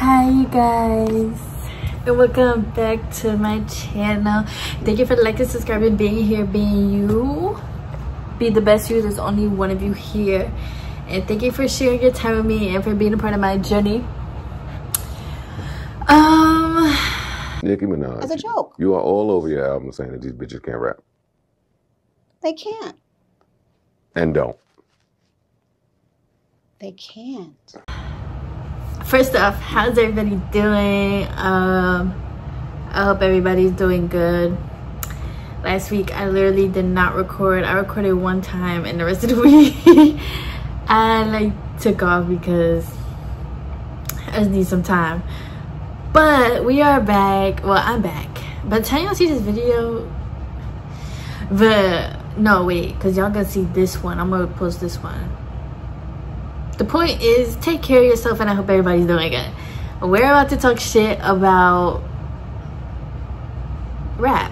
Hi you guys, and welcome back to my channel. Thank you for liking, subscribing, being here, being you. Be the best you. There's only one of you here, and thank you for sharing your time with me and for being a part of my journey. Nicki Minaj, as a joke. You are all over your album saying that these bitches can't rap. They can't. And don't. They can't. First off, how's everybody doing? I hope everybody's doing good. Last week I literally did not record. I recorded one time, and the rest of the week I took off because I just need some time. But we are back. Well, I'm back. By the time y'all see this video, no wait, because y'all gonna see this one. I'm gonna post this one. The point is, take care of yourself, and I hope everybody's doing good. We're about to talk shit about rap.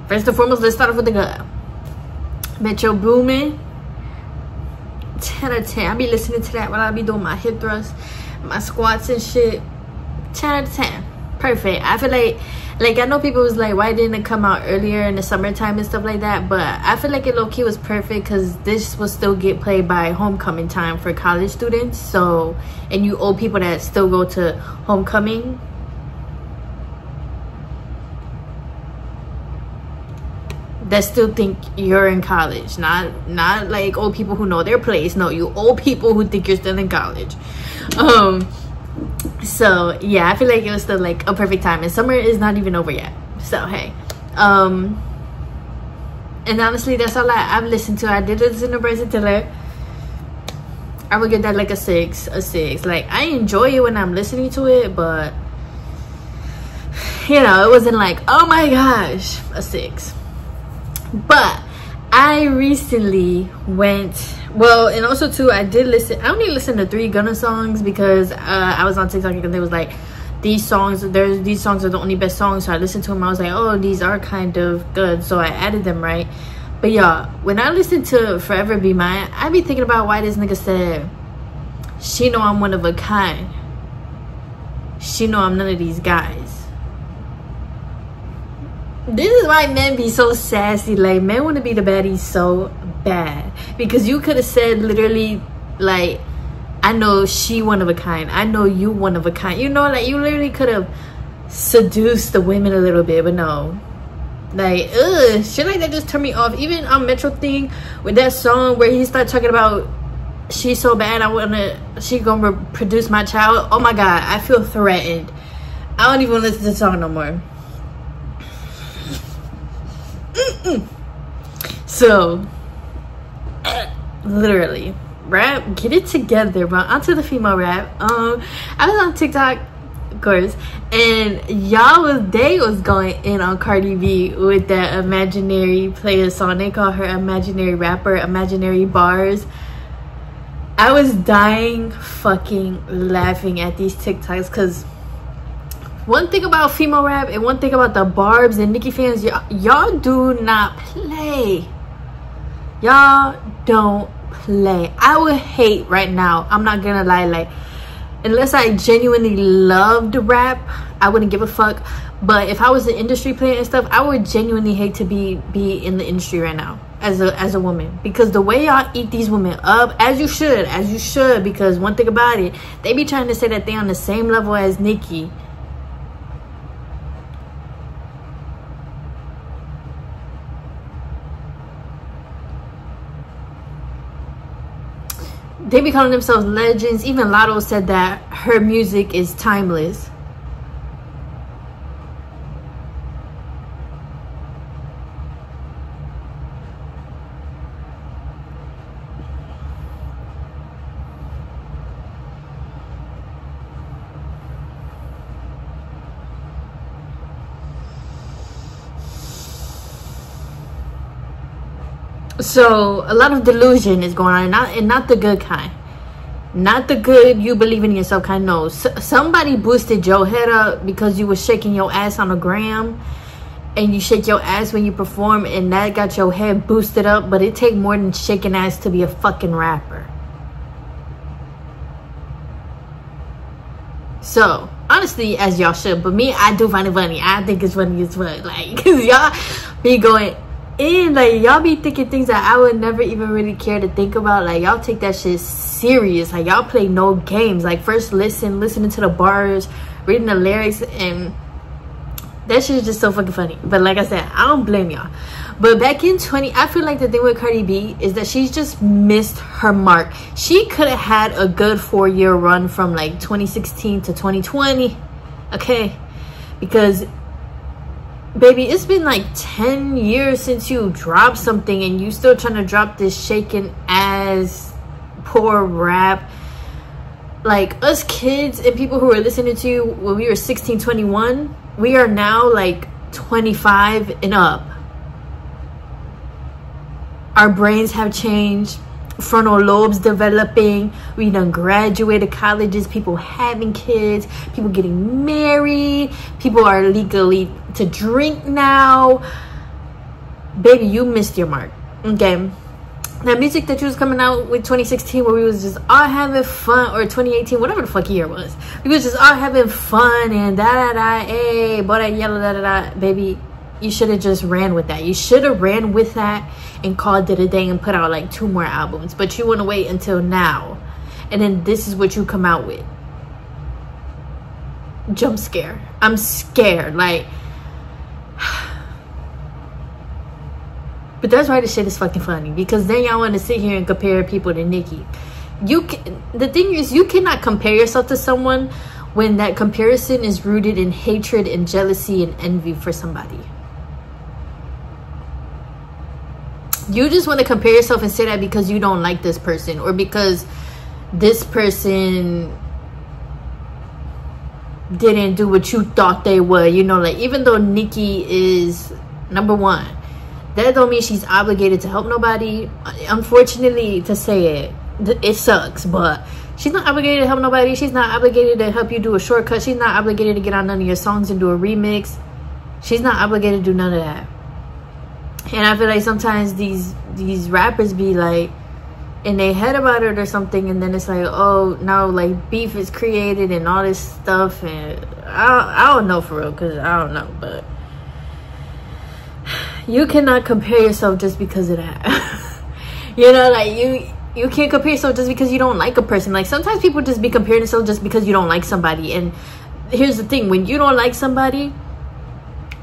First and foremost, let's start off with the good. Metro Boomin, 10 out of 10. I be listening to that while I be doing my hip thrusts, my squats and shit. 10 out of 10. Perfect. I feel like I know people was like, why didn't it come out earlier in the summertime and stuff like that, but I feel like it low-key was perfect because this will still get played by homecoming time for college students. So, and you old people that still go to homecoming, that still think you're in college, not like old people who know their place. No, you old people who think you're still in college. So yeah, I feel like it was still like a perfect time, and summer is not even over yet. So hey, and honestly, that's all I've listened to. I did listen to Bryson Tiller. I would give that like a 6. Like, I enjoy it when I'm listening to it, but you know, it wasn't like, oh my gosh, a 6. But I recently went, well, and also too, I only listened to 3 Gunna songs because I was on TikTok and they was like, these songs are the only best songs. So I listened to them. I was like, oh, these are kind of good, so I added them, right? But y'all, when I listen to Forever Be Mine, I be thinking about why this nigga said, she know I'm one of a kind, she know I'm none of these guys. This is why men be so sassy. Like, men want to be the baddies so bad, because you could have said literally like, I know she one of a kind, I know you one of a kind, you know, like you literally could have seduced the women a little bit. But no, like, ugh, shit like that just turned me off. Even on Metro thing with that song where he started talking about she's so bad, she gonna produce my child. Oh my god, I feel threatened. I don't even listen to the song no more. So literally, rap, get it together. But onto the female rap. I was on TikTok, of course, and they was going in on Cardi B with that imaginary player song. They call her imaginary rapper, imaginary bars. I was dying fucking laughing at these TikToks, because one thing about female rap and one thing about the Barbs and Nicki fans, y'all do not play. Y'all don't play. I would hate right now, I'm not gonna lie, like, unless I genuinely loved rap, I wouldn't give a fuck. But if I was an industry player and stuff, I would genuinely hate to be in the industry right now as a woman, because the way y'all eat these women up, as you should, because one thing about it, they be trying to say that they on the same level as Nicki. They be calling themselves legends. Even Latto said that her music is timeless. So a lot of delusion is going on, and not the good kind, not the good you believe in yourself kind. No, somebody boosted your head up because you was shaking your ass on a gram, and you shake your ass when you perform, and that got your head boosted up. But it take more than shaking ass to be a fucking rapper. So honestly, as y'all should, but me, I do find it funny. I think it's funny as fuck, like, because y'all be going in, like, y'all be thinking things that I would never even really care to think about. Like, y'all take that shit serious. Like, y'all play no games. Like, first listening to the bars, reading the lyrics, and that shit is just so fucking funny. But like I said, I don't blame y'all. But back in I feel like the thing with Cardi B is that she's just missed her mark. She could have had a good 4-year run from like 2016 to 2020. Okay, because baby, it's been like 10 years since you dropped something, and you still trying to drop this shaking ass poor rap. Like, us kids and people who were listening to you when we were 16, 21, we are now like 25 and up. Our brains have changed, frontal lobes developing, we done graduated colleges, people having kids, people getting married, people are legally to drink now. Baby, you missed your mark. Okay, that music that you was coming out with 2016, where we was just all having fun, or 2018, whatever the fuck year it was, we was just all having fun and da da da, hey, boy, that yellow da da da. Baby, you should have just ran with that. You should have ran with that and called it a day and put out like 2 more albums. But you want to wait until now, and then this is what you come out with. Jump scare. I'm scared, like. But that's why this shit is fucking funny, because then y'all want to sit here and compare people to Nicki. The thing is, you cannot compare yourself to someone when that comparison is rooted in hatred and jealousy and envy for somebody. You just want to compare yourself and say that because you don't like this person, or because this person didn't do what you thought they would. You know, like, even though Nicki is number one, that don't mean she's obligated to help nobody. Unfortunately, to say it, it sucks, but she's not obligated to help nobody. She's not obligated to help you do a shortcut. She's not obligated to get on none of your songs and do a remix. She's not obligated to do none of that. And I feel like sometimes these rappers be like in their head about it or something, and then it's like, oh, now like beef is created and all this stuff, and I don't know for real, because I don't know, but you cannot compare yourself just because of that. You know, like, you can't compare yourself just because you don't like a person. Like, sometimes people just be comparing themselves just because you don't like somebody. And here's the thing, when you don't like somebody,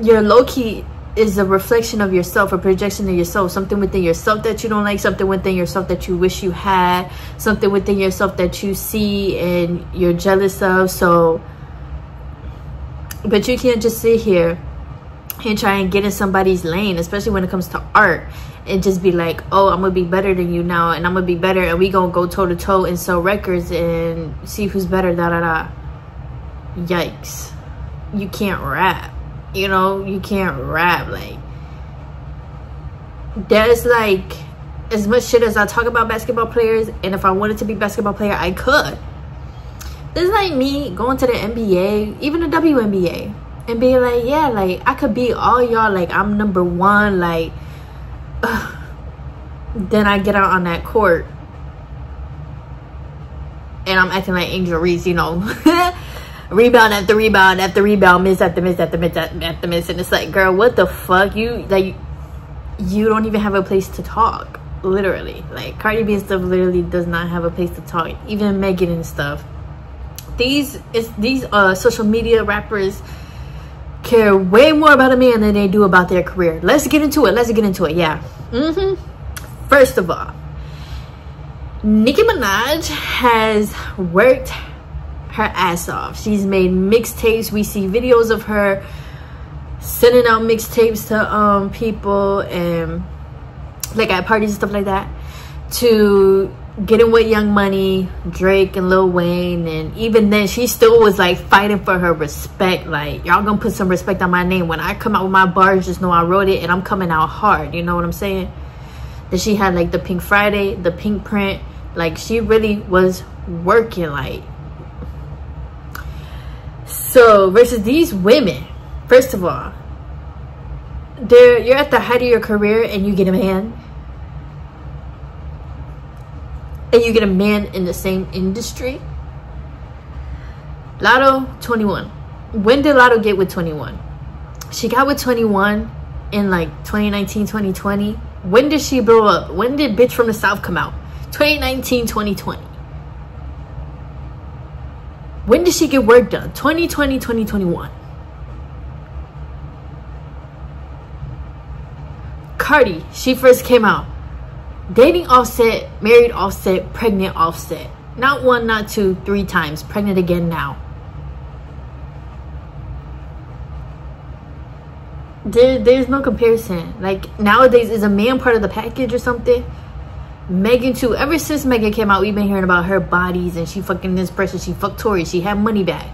your low-key is a reflection of yourself, a projection of yourself, something within yourself that you don't like, something within yourself that you wish you had, something within yourself that you see and you're jealous of. So, but you can't just sit here and try and get in somebody's lane, especially when it comes to art, and just be like, oh, I'm gonna be better than you now, and I'm gonna be better, and we gonna go toe to toe and sell records and see who's better, da da da. Yikes. You can't rap, you know, you can't rap. Like, there's like, as much shit as I talk about basketball players, and if I wanted to be a basketball player, I could. It's like me going to the NBA, even the WNBA, and being like, yeah, like, I could beat all y'all, like, I'm number one, like, then I get out on that court and I'm acting like Angel Reese, you know, rebound after rebound after rebound, miss after miss after miss after miss, and it's like, girl, what the fuck? You don't even have a place to talk, literally. Like, Cardi B and stuff literally does not have a place to talk. Even Megan and stuff. These social media rappers care way more about a man than they do about their career. Let's get into it. Yeah. First of all, Nicki Minaj has worked her ass off. She's made mixtapes. We see videos of her sending out mixtapes to people, and like at parties and stuff like that, to getting with Young Money, Drake, and Lil Wayne. And even then, she still was like fighting for her respect. Like, y'all gonna put some respect on my name. When I come out with my bars, just know I wrote it and I'm coming out hard. You know what I'm saying? That she had like the Pink Friday, the pink print. Like, she really was working. Like, so versus these women, first of all, you're at the height of your career and you get a man. And you get a man in the same industry. Latto, 21. When did Latto get with 21? She got with 21 in like 2019, 2020. When did she blow up? When did Bitch from the South come out? 2019, 2020. When did she get work done? 2020, 2021. Cardi, she first came out dating Offset, married Offset, pregnant Offset. Not one, not two, 3 times. Pregnant again now. There's no comparison. Like, nowadays, is a man part of the package or something? Megan too. Ever since Megan came out, we've been hearing about her bodies and she fucking this person. She fucked Tory. She had money back.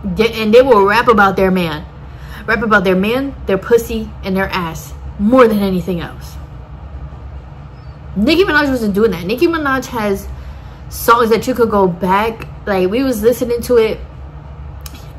And they will rap about their man. Rap about their man, their pussy, and their ass. More than anything else. Nicki Minaj wasn't doing that. Nicki Minaj has songs that you could go back. Like, we was listening to it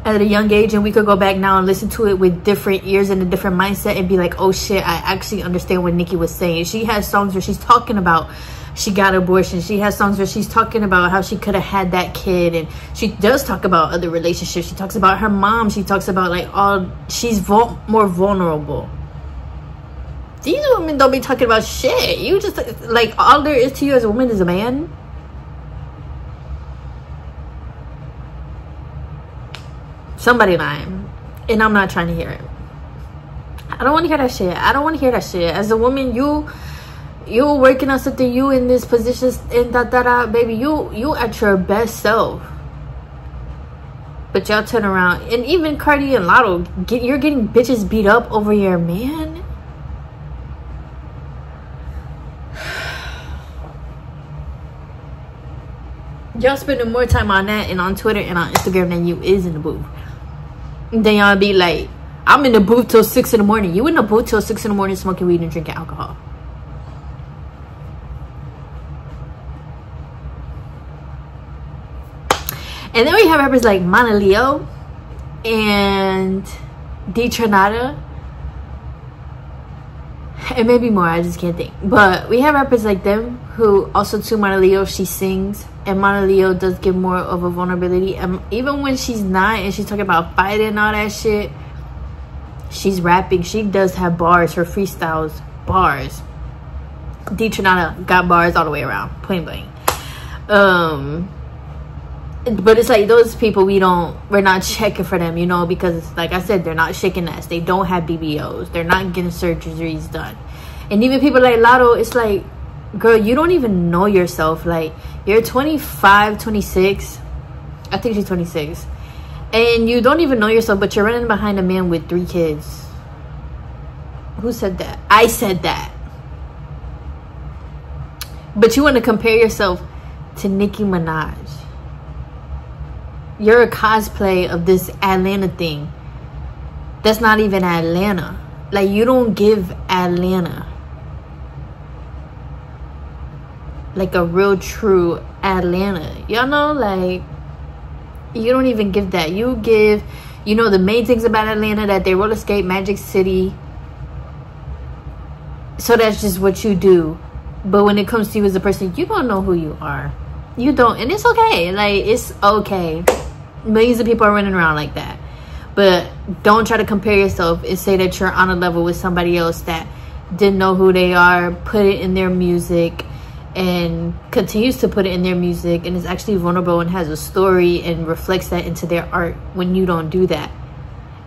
at a young age, and we could go back now and listen to it with different ears and a different mindset and be like, oh shit, I actually understand what Nicki was saying. She has songs where she's talking about she got abortion. She has songs where she's talking about how she could have had that kid, and she does talk about other relationships. She talks about her mom. She talks about like all, she's more vulnerable. These women don't be talking about shit. You just, like, all there is to you as a woman is a man. Somebody lying. And I'm not trying to hear it. I don't want to hear that shit. I don't want to hear that shit. As a woman, you working on something, you in this position, and baby, you at your best self. But y'all turn around, and even Cardi and Latto, you're getting bitches beat up over your man. Y'all spending more time on that and on Twitter and on Instagram than you is in the booth. And then y'all be like, I'm in the booth till 6 in the morning. You in the booth till 6 in the morning smoking weed and drinking alcohol. And then we have rappers like Mana Leo and D Trinata. And maybe more, I just can't think. But we have rappers like them who also, too, Mana Leo, she sings. And Mana Leo does give more of a vulnerability. And even when she's not and she's talking about fighting and all that shit, she's rapping. She does have bars. Her freestyles, bars. D Trinata got bars all the way around. Point blank. But it's like those people, we're not checking for them, you know, because like I said, they're not shaking ass. They don't have BBOs. They're not getting surgeries done. And even people like Latto, it's like, girl, you don't even know yourself. Like, you're 25, 26. I think she's 26. And you don't even know yourself, but you're running behind a man with 3 kids. Who said that? I said that. But you want to compare yourself to Nicki Minaj. You're a cosplay of this Atlanta thing. That's not even Atlanta. Like, you don't give Atlanta. Like a real true Atlanta. Y'all know, like, you don't even give that. You give, you know, the main things about Atlanta, that they roller skate, Magic City. So that's just what you do. But when it comes to you as a person, you don't know who you are. You don't. And it's okay. Like, it's okay. Millions of people are running around like that. But don't try to compare yourself and say that you're on a level with somebody else that didn't know who they are, put it in their music, and continues to put it in their music, and is actually vulnerable and has a story and reflects that into their art, when you don't do that.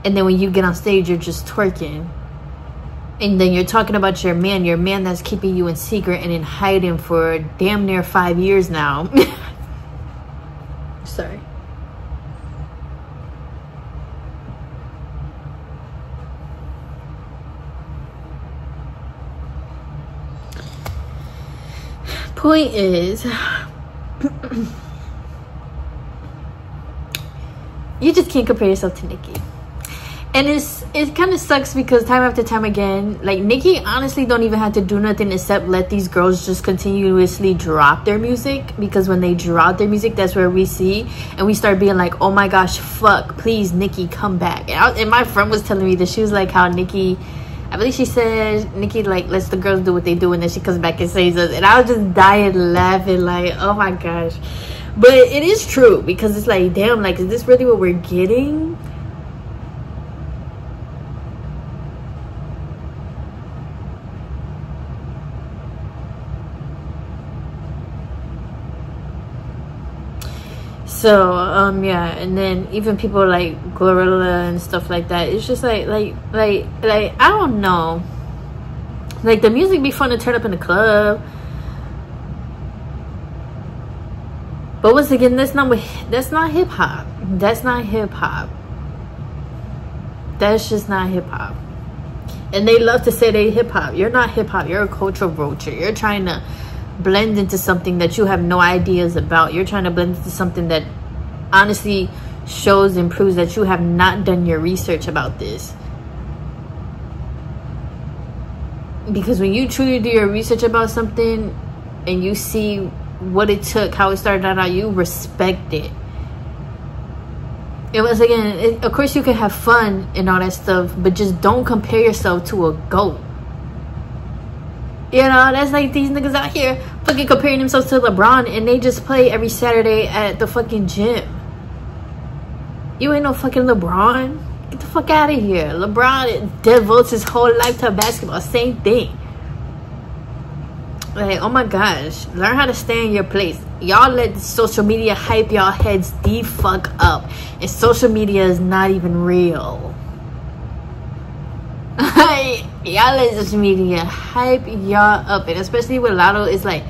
And then when you get on stage, you're just twerking. And then you're talking about your man that's keeping you in secret and in hiding for damn near 5 years now. Sorry. Point is, you just can't compare yourself to Nicki. And it kind of sucks because time after time again, like, Nicki honestly don't even have to do nothing except let these girls just continuously drop their music. Because when they drop their music, that's where we see and we start being like, oh my gosh, fuck, please Nicki, come back. And my friend was telling me that she was like, how Nicki, I believe she said Nicki like lets the girls do what they do, and then she comes back and says us. And I was just dying laughing, like, oh my gosh. But it is true, because it's like, damn, like, is this really what we're getting? So yeah, and then even people like Glorilla and stuff like that, it's just like I don't know, like, the music be fun to turn up in the club, but once again, that's not hip-hop. That's not hip-hop. That's just not hip-hop. And they love to say they hip-hop. You're not hip-hop. You're a cultural vulture. You're trying to blend into something that you have no ideas about. You're trying to blend into something that honestly shows and proves that you have not done your research about this. Because when you truly do your research about something and you see what it took, how it started out, you respect it. And once again, of course you can have fun and all that stuff, but just don't compare yourself to a GOAT. You know, that's like these niggas out here fucking comparing themselves to LeBron, and they just play every Saturday at the fucking gym. You ain't no fucking LeBron. Get the fuck out of here. LeBron devotes his whole life to basketball. Same thing. Like, oh my gosh. Learn how to stay in your place. Y'all let social media hype y'all heads the fuck up. And social media is not even real. Y'all let social media hype y'all up, and especially with Latto, it's like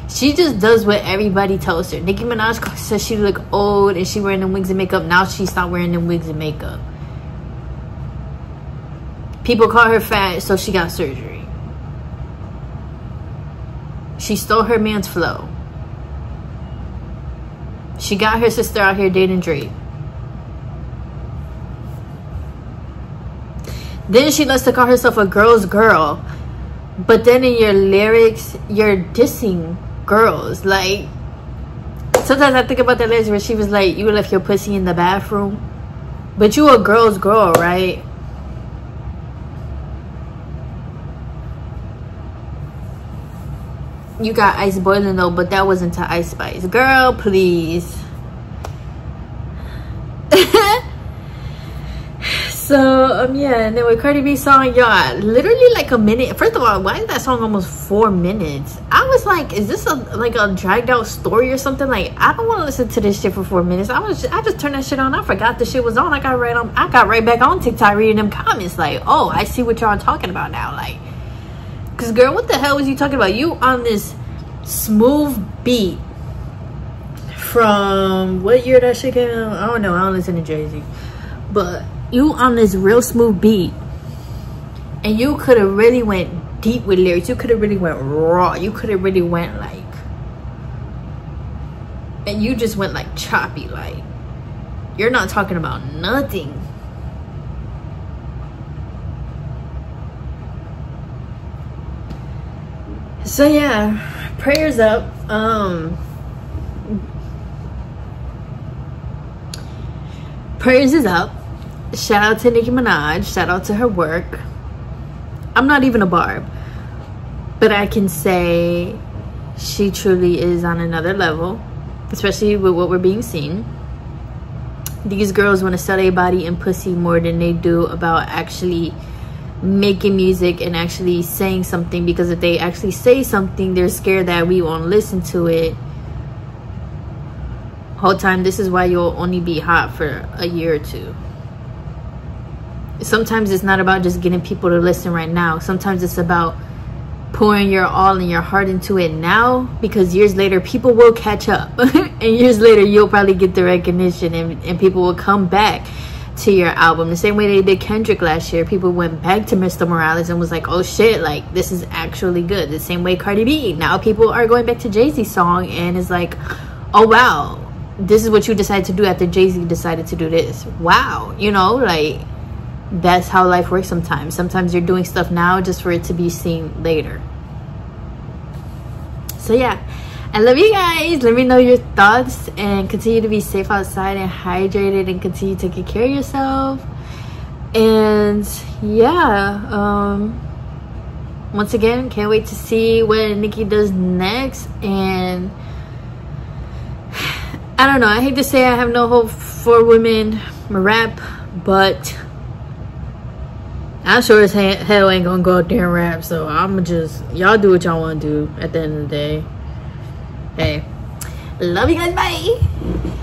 she just does what everybody tells her. Nicki Minaj says she look old and she wearing them wigs and makeup. Now she stopped wearing them wigs and makeup. People call her fat, so she got surgery. She stole her man's flow. She got her sister out here dating Drake. Then she loves to call herself a girl's girl, but then in your lyrics you're dissing girls. Like, sometimes I think about that lyrics where she was like, you left your pussy in the bathroom, but you a girl's girl, right? You got ice boiling though, but that wasn't to Ice Spice. Girl, please. So yeah, and then with Cardi B song, y'all, literally like a minute. First of all, why is that song almost 4 minutes? I was like, is this like a dragged out story or something? Like, I don't want to listen to this shit for 4 minutes. I just turned that shit on. I forgot the shit was on. I got right back on TikTok reading them comments. Like, oh, I see what y'all talking about now. Like, cause girl, what the hell was you talking about? You on this smooth beat from what year that shit came out? I don't know. I don't listen to Jay-Z, but you on this real smooth beat, and you could have really went deep with lyrics. You could have really went raw. You could have really went like, and you just went like choppy. Like, you're not talking about nothing. So yeah, prayers up. Prayers is up. Shout out to Nicki Minaj. Shout out to her work. I'm not even a barb, but I can say she truly is on another level, especially with what we're being seen. These girls want to sell their body and pussy more than they do about actually making music and actually saying something, because if they actually say something, they're scared that we won't listen to it. Whole time, this is why you'll only be hot for a year or two. Sometimes it's not about just getting people to listen right now. Sometimes it's about pouring your all and your heart into it now, because years later people will catch up. And years later you'll probably get the recognition, and people will come back to your album the same way they did Kendrick last year. People went back to Mr. Morales and was like, oh shit, like this is actually good. The same way Cardi B, now people are going back to Jay-Z's song and is like, oh wow, this is what you decided to do after Jay-Z decided to do this. Wow, you know, like, that's how life works sometimes. Sometimes you're doing stuff now just for it to be seen later. So yeah, I love you guys. Let me know your thoughts, and continue to be safe outside and hydrated, and continue taking care of yourself. And yeah, once again, can't wait to see what Nicki does next. And I don't know. I hate to say I have no hope for women rap, but I sure as hell ain't gonna go out there and rap. So I'ma just, y'all do what y'all want to do at the end of the day. Hey, love you guys. Bye.